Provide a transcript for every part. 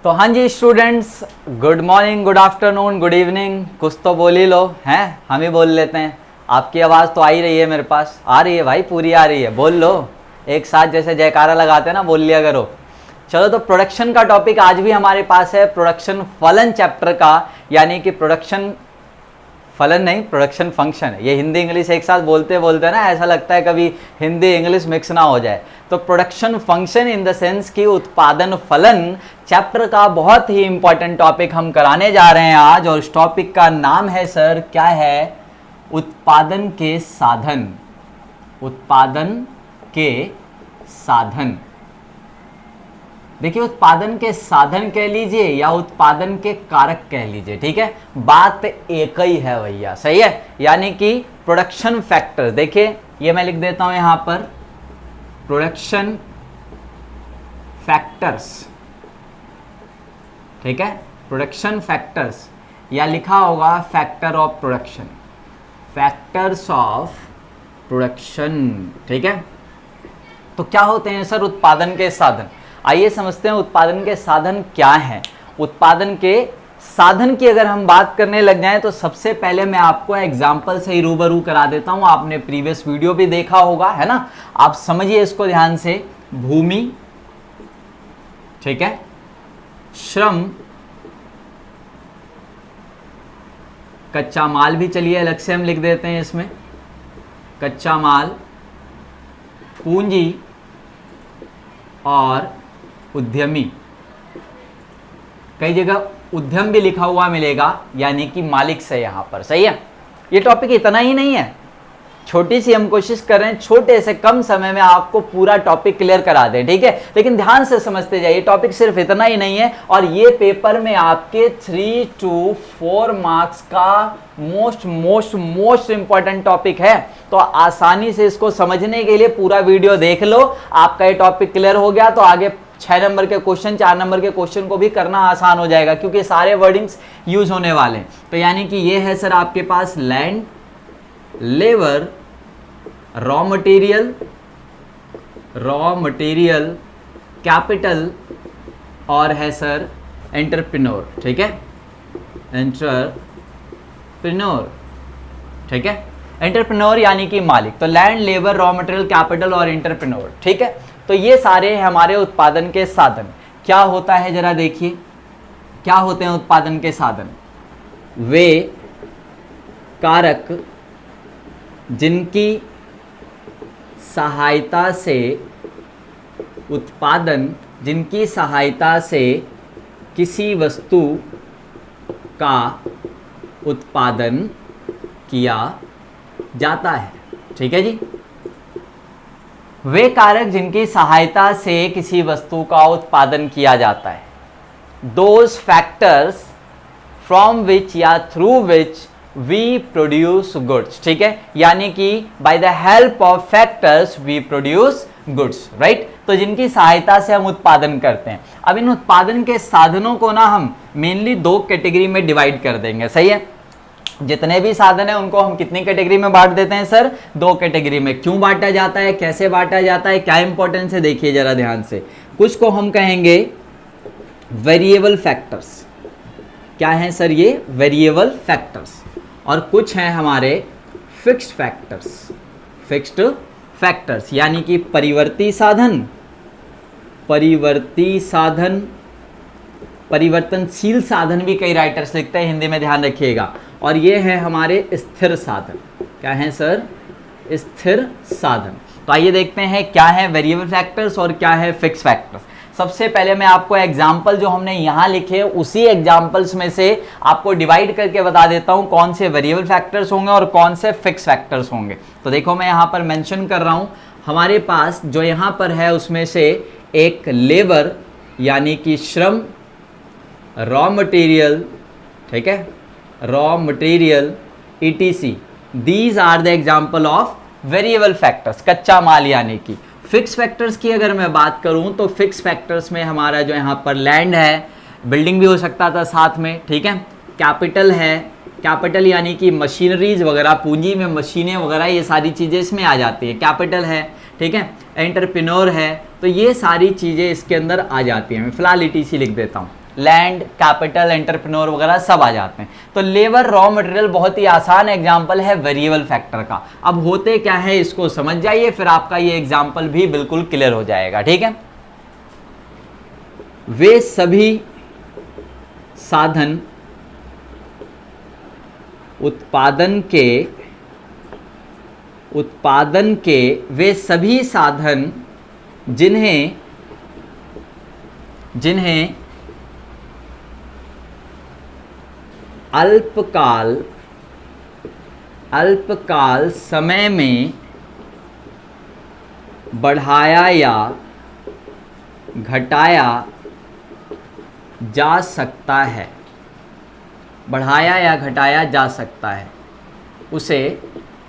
तो हाँ जी students, good morning, good afternoon, good evening, कुछ तो बोल ही लो हैं, हम ही बोल लेते हैं। आपकी आवाज़ तो आ ही रही है, मेरे पास आ रही है भाई, पूरी आ रही है, बोल लो एक साथ, जैसे जयकारा लगाते हैं ना, बोल लिया करो। चलो, तो प्रोडक्शन का टॉपिक आज भी हमारे पास है, प्रोडक्शन फलन चैप्टर का, यानी कि प्रोडक्शन फलन नहीं, प्रोडक्शन फंक्शन है। ये हिंदी इंग्लिश एक साथ बोलते बोलते ना ऐसा लगता है कभी हिंदी इंग्लिश मिक्स ना हो जाए। तो production function in the sense कि उत्पादन फलन चैप्टर का बहुत ही इंपॉर्टेंट टॉपिक हम कराने जा रहे हैं आज, और इस टॉपिक का नाम है सर, क्या है? उत्पादन के साधन। उत्पादन के साधन। देखिए, उत्पादन के साधन कह लीजिए या उत्पादन के कारक कह लीजिए, ठीक है, बात एक ही है भैया, सही है। यानी कि प्रोडक्शन फैक्टर, देखिए ये मैं लिख देता हूं यहां पर, प्रोडक्शन फैक्टर्स, ठीक है, प्रोडक्शन फैक्टर्स, या लिखा होगा factor of production, factors of production, ठीक है। तो क्या होते हैं सर उत्पादन के साधन? आइए समझते हैं उत्पादन के साधन क्या हैं। उत्पादन के साधन की अगर हम बात करने लग जाएं तो सबसे पहले मैं आपको एग्जांपल से ही रूबरू करा देता हूं। आपने प्रीवियस वीडियो भी देखा होगा, है ना, आप समझिए इसको ध्यान से। भूमि, ठीक है, श्रम, कच्चा माल भी चलिए अलग से हम लिख देते हैं इसमें, कच्चा माल, पूंजी और उद्यमी। कई जगह उद्यम भी लिखा हुआ मिलेगा, यानी कि मालिक से यहां पर, सही है। ये टॉपिक इतना ही नहीं है, छोटी सी हम कोशिश कर रहे हैं छोटे से कम समय में आपको पूरा टॉपिक क्लियर करा दें, ठीक है। लेकिन ध्यान से समझते जाइए, टॉपिक सिर्फ इतना ही नहीं है, और ये पेपर में आपके 3 to 4 मार्क्स का मोस्ट इंपॉर्टेंट टॉपिक है। तो आसानी से इसको समझने के लिए पूरा वीडियो देख लो, आपका ये टॉपिक क्लियर हो गया तो आगे 6 नंबर के क्वेश्चन, 4 नंबर के क्वेश्चन को भी करना आसान हो जाएगा, क्योंकि सारे वर्डिंग्स यूज होने वाले हैं। तो यानी कि ये है सर आपके पास land, labour, raw material, capital, और है सर एंटरप्रेन्योर, ठीक है, एंटरप्रेन्योर, ठीक है, एंटरप्रेन्योर यानी कि मालिक। तो land, labour, raw material, capital और एंटरप्रेन्योर, ठीक है। तो ये सारे हमारे उत्पादन के साधन। क्या होता है जरा देखिए, क्या होते हैं उत्पादन के साधन? वे कारक जिनकी सहायता से उत्पादन, जिनकी सहायता से किसी वस्तु का उत्पादन किया जाता है, ठीक है जी। वे कारक जिनकी सहायता से किसी वस्तु का उत्पादन किया जाता है, दोज फैक्टर्स फ्रॉम विच या through which we produce goods, ठीक है, यानी कि by the help of factors we produce goods, right. तो जिनकी सहायता से हम उत्पादन करते हैं। अब इन उत्पादन के साधनों को ना हम मेनली 2 कैटेगरी में डिवाइड कर देंगे, सही है। जितने भी साधन है उनको हम कितनी कैटेगरी में बांट देते हैं सर? 2 कैटेगरी में। क्यों बांटा जाता है, कैसे बांटा जाता है, क्या इंपॉर्टेंस है, देखिए जरा ध्यान से। कुछ को हम कहेंगे वेरिएबल फैक्टर्स। क्या है सर ये? Variable factors. और कुछ हैं हमारे फिक्स्ड फैक्टर्स। फिक्स्ड फैक्टर्स यानी कि परिवर्ती साधन, परिवर्ती साधन, परिवर्तनशील साधन भी कई राइटर्स लिखते हैं हिंदी में, ध्यान रखिएगा। और ये है हमारे स्थिर साधन। क्या है सर? स्थिर साधन। तो आइए देखते हैं क्या है वेरिएबल फैक्टर्स और क्या है फिक्स फैक्टर्स। सबसे पहले मैं आपको एग्जाम्पल जो हमने यहाँ लिखे उसी एग्जाम्पल्स में से आपको डिवाइड करके बता देता हूँ कौन से वेरिएबल फैक्टर्स होंगे और कौन से फिक्स फैक्टर्स होंगे। तो देखो मैं यहाँ पर मेंशन कर रहा हूँ, हमारे पास जो यहाँ पर है उसमें से एक लेबर यानी कि श्रम, रॉ मटेरियल, ठीक है, raw material, ETC, these are the example of variable factors, कच्चा माल यानी कि। फिक्स फैक्टर्स की अगर मैं बात करूं तो फिक्स फैक्टर्स में हमारा जो यहाँ पर लैंड है, बिल्डिंग भी हो सकता था साथ में, ठीक है, कैपिटल है, कैपिटल यानी कि मशीनरीज वगैरह, पूंजी में मशीनें वगैरह, ये सारी चीज़ें इसमें आ जाती है, कैपिटल है, ठीक है। एंटरप्रेन्योर है, तो ये सारी चीज़ें इसके अंदर आ जाती हैं। मैं फिलहाल ETC लिख देता हूँ, लैंड, कैपिटल, एंटरप्रेन्योर वगैरह सब आ जाते हैं। तो लेबर, रॉ मटेरियल बहुत ही आसान एग्जाम्पल है वेरिएबल फैक्टर का। अब होते क्या है इसको समझ जाइए, फिर आपका ये एग्जाम्पल भी बिल्कुल क्लियर हो जाएगा। ठीक है, वे सभी साधन उत्पादन के वे सभी साधन जिन्हें अल्पकाल समय में बढ़ाया या घटाया जा सकता है, बढ़ाया या घटाया जा सकता है, उसे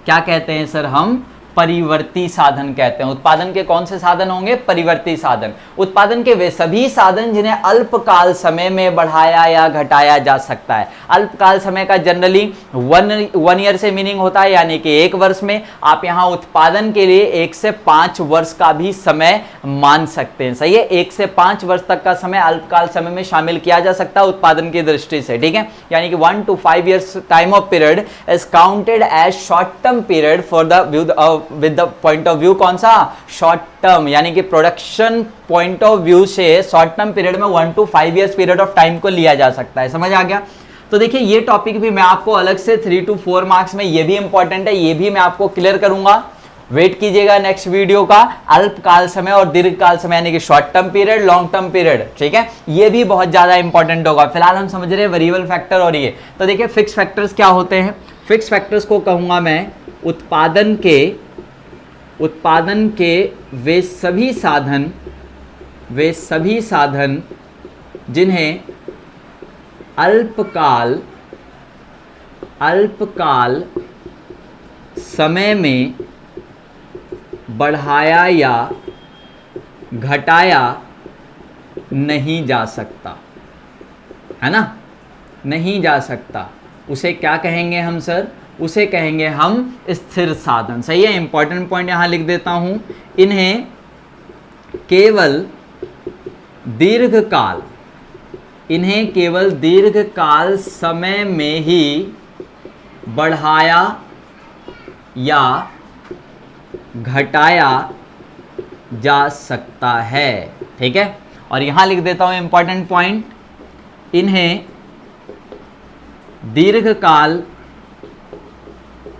क्या कहते हैं सर? हम परिवर्ती साधन कहते हैं। उत्पादन के कौन से साधन होंगे? परिवर्ती साधन। उत्पादन के वे सभी साधन जिन्हें अल्पकाल समय में बढ़ाया या घटाया जा सकता है। अल्पकाल समय का जनरली 1 ईयर से मीनिंग होता है, यानी कि 1 वर्ष में। आप यहाँ उत्पादन के लिए 1 से 5 वर्ष का भी समय मान सकते हैं। सही है, 1 से 5 वर्ष तक का समय अल्पकाल समय में शामिल किया जा सकता है उत्पादन की दृष्टि से। ठीक है, यानी कि 1 to 5 years time of period is counted as short term period for the with the point of view कौन सा? शॉर्ट टर्म, यानी कि प्रोडक्शन पॉइंट ऑफ व्यू से शॉर्ट टर्म पीरियड में 1 to 5 years period of time को लिया जा सकता है। समझ आ गया? तो देखिए ये टॉपिक भी मैं आपको अलग से 3 to 4 मार्क्स में, ये भी इंपॉर्टेंट है, ये भी मैं आपको क्लियर करूंगा। वेट कीजिएगा नेक्स्ट वीडियो का। अल्पकाल समय और दीर्घकाल समय, यानी कि short term period, long term period. ठीक है, ये भी बहुत ज्यादा इंपॉर्टेंट होगा। फिलहाल हम समझ रहे हैं वेरिएबल फैक्टर और ये। तो देखिए फिक्स फैक्टर्स क्या होते हैं? फिक्स फैक्टर्स को कहूंगा मैं उत्पादन के वे सभी साधन जिन्हें अल्पकाल समय में बढ़ाया या घटाया नहीं जा सकता, है ना? नहीं जा सकता, उसे क्या कहेंगे हम सर? उसे कहेंगे हम स्थिर साधन। सही है, इंपॉर्टेंट पॉइंट यहां लिख देता हूं। इन्हें केवल दीर्घकाल समय में ही बढ़ाया या घटाया जा सकता है। ठीक है, और यहां लिख देता हूं इंपॉर्टेंट पॉइंट, इन्हें दीर्घकाल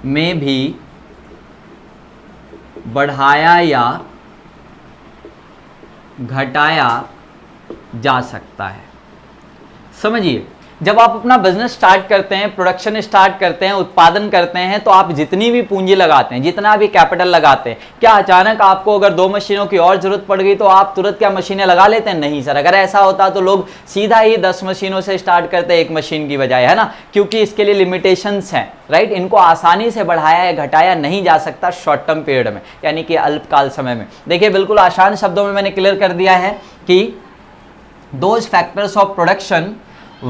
में भी बढ़ाया या घटाया जा सकता है। समझिए, जब आप अपना बिजनेस स्टार्ट करते हैं, प्रोडक्शन स्टार्ट करते हैं, उत्पादन करते हैं, तो आप जितनी भी पूंजी लगाते हैं, जितना भी कैपिटल लगाते हैं, क्या अचानक आपको अगर 2 मशीनों की और जरूरत पड़ गई तो आप तुरंत क्या मशीनें लगा लेते हैं? नहीं सर। अगर ऐसा होता तो लोग सीधा ही 10 मशीनों से स्टार्ट करते 1 मशीन की बजाय, है ना? क्योंकि इसके लिए लिमिटेशंस हैं, राइट? इनको आसानी से बढ़ाया या घटाया नहीं जा सकता शॉर्ट टर्म पीरियड में, यानी कि अल्पकाल समय में। देखिए बिल्कुल आसान शब्दों में मैंने क्लियर कर दिया है कि those factors of production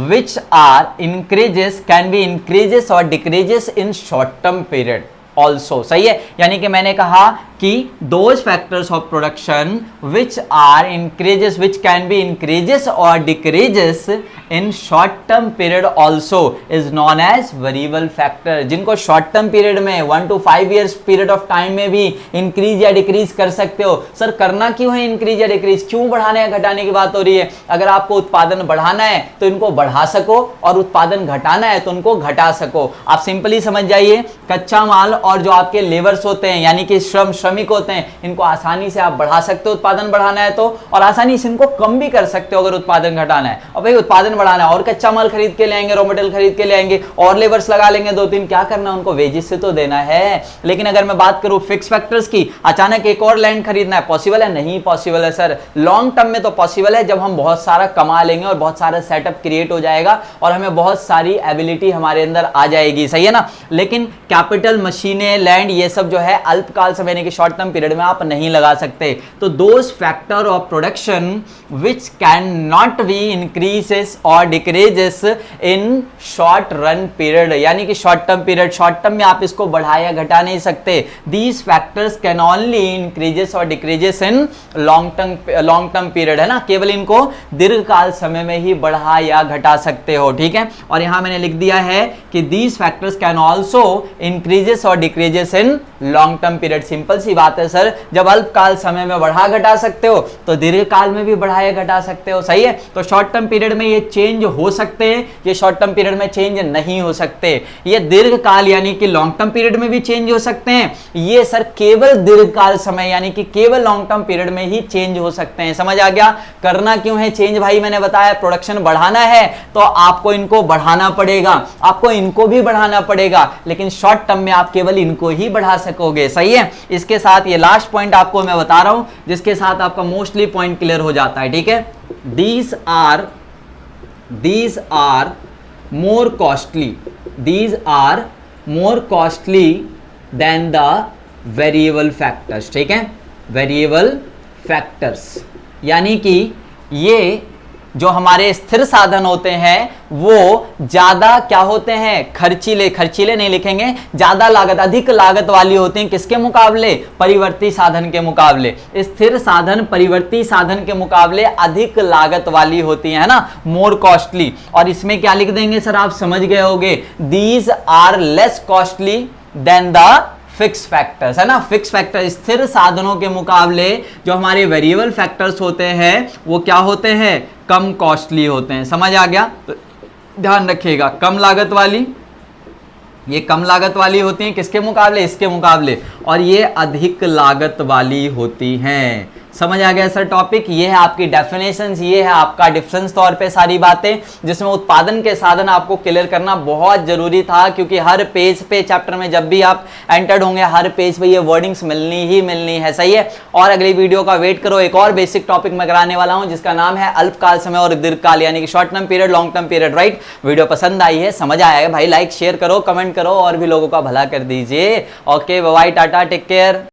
which are increases can be increases or decreases in short term period also। सही है, यानी कि मैंने कहा कि those factors of production which are increases which can be increases or decreases in short term period also is known as variable factor। जिनको short term period में 1 to 5 years period of time में भी increase या decrease कर सकते हो। Sir करना क्यों है increase या decrease? क्यों बढ़ाने या घटाने की बात हो रही है? अगर आपको उत्पादन बढ़ाना है तो इनको बढ़ा सको, और उत्पादन घटाना है तो उनको घटा सको। आप सिंपली समझ जाइए, कच्चा माल और जो आपके लेबर्स होते हैं, यानी कि श्रमिक होते हैं, इनको आसानी से आप बढ़ा सकते हो उत्पादन बढ़ाना है तो, और आसानी से इनको कम भी कर सकते हो अगर उत्पादन घटाना है। और भाई उत्पादन बढ़ाना है और कच्चा माल खरीद के ले आएंगे, रॉ मटेरियल खरीद के ले आएंगे और लेबर्स लगा लेंगे 2-3, क्या करना है? उनको वेजेस से तो देना है। लेकिन अगर मैं बात करूं फिक्स फैक्टर्स की, अचानक एक और लैंड खरीदना है, पॉसिबल है? नहीं पॉसिबल है सर। लॉन्ग टर्म में तो पॉसिबल है, जब हम बहुत सारा कमा लेंगे और बहुत सारा सेटअप क्रिएट हो जाएगा और हमें बहुत सारी एबिलिटी हमारे अंदर आ जाएगी। सही है ना? लेकिन कैपिटल, मशीन जीने, लैंड, ये सब जो है अल्पकाल समय यानी कि शॉर्ट टर्म पीरियड में आप नहीं लगा सकते। तो those factor of production which can not be increases और decreases in short run period, यानी कि short term period, short term में आप इसको बढ़ा या घटा नहीं सकते। These factors can only increases और decreases in long term period, है ना, केवल इनको दीर्घकाल समय में ही बढ़ा या घटा सकते हो, ठीक है। और यहां मैंने लिख दिया है कि these factors can also increases और decreases in long term period. Simple सी बात है सर, जब अल्पकाल समय में बढ़ा घटा सकते हो तो दीर्घकाल में भी बढ़ा या घटा सकते हो, सही है। तो शॉर्ट टर्म पीरियड में ये चेंज हो सकते हैं, ये शॉर्ट टर्म पीरियड में चेंज नहीं हो सकते। ये दीर्घकाल यानी कि लॉन्ग टर्म पीरियड में भी चेंज हो सकते हैं, ये सर केवल दीर्घकाल समय यानी कि केवल लॉन्ग टर्म पीरियड में ही चेंज हो सकते हैं। समझ आ गया? करना क्यों है चेंज भाई? मैंने बताया प्रोडक्शन बढ़ाना है तो आपको इनको बढ़ाना पड़ेगा, आपको इनको भी बढ़ाना पड़ेगा, लेकिन शॉर्ट टर्म में आप केवल इनको ही बढ़ा सकोगे, सही है। इसके साथ ये लास्ट पॉइंट आपको मैं बता रहा हूं जिसके साथ आपका मोस्टली पॉइंट क्लियर हो जाता है, ठीक है। These are more costly than the variable factors, ठीक है। वेरिएबल फैक्टर्स यानी कि ये जो हमारे स्थिर साधन होते हैं वो ज्यादा क्या होते हैं, खर्चीले नहीं लिखेंगे, ज्यादा लागत, अधिक लागत वाली होते हैं। किसके मुकाबले? परिवर्ती साधन के मुकाबले। स्थिर साधन परिवर्ती साधन के मुकाबले अधिक लागत वाली होती है ना, मोर कॉस्टली। और इसमें क्या लिख देंगे सर, आप समझ गए होंगे, these are less costly than the fix factors, है ना। फिक्स फैक्टर स्थिर साधनों के मुकाबले जो हमारे वेरिएबल फैक्टर्स होते हैं वो क्या होते हैं, कम कॉस्टली होते हैं। समझ आ गया? तो ध्यान रखिएगा, कम लागत वाली, ये कम लागत वाली होती हैं किसके मुकाबले? इसके मुकाबले। और ये अधिक लागत वाली होती हैं। समझ आ गया सर टॉपिक? ये है आपकी डेफिनेशंस, ये है आपका डिफरेंस तौर पे सारी बातें, जिसमें उत्पादन के साधन आपको क्लियर करना बहुत जरूरी था, क्योंकि हर पेज पे चैप्टर में जब भी आप एंटर्ड होंगे हर पेज पे ये वर्डिंग्स मिलनी ही मिलनी है, सही है। और अगली वीडियो का वेट करो, एक और बेसिक टॉपिक मैं कराने वाला हूं जिसका नाम है अल्पकाल समय और दीर्घकाल, यानी कि short term period, long term period, right. Video पसंद आई है, समझ आया है भाई, लाइक शेयर करो, कमेंट करो और भी लोगों का भला कर दीजिए। Okay, bye, tata, take care.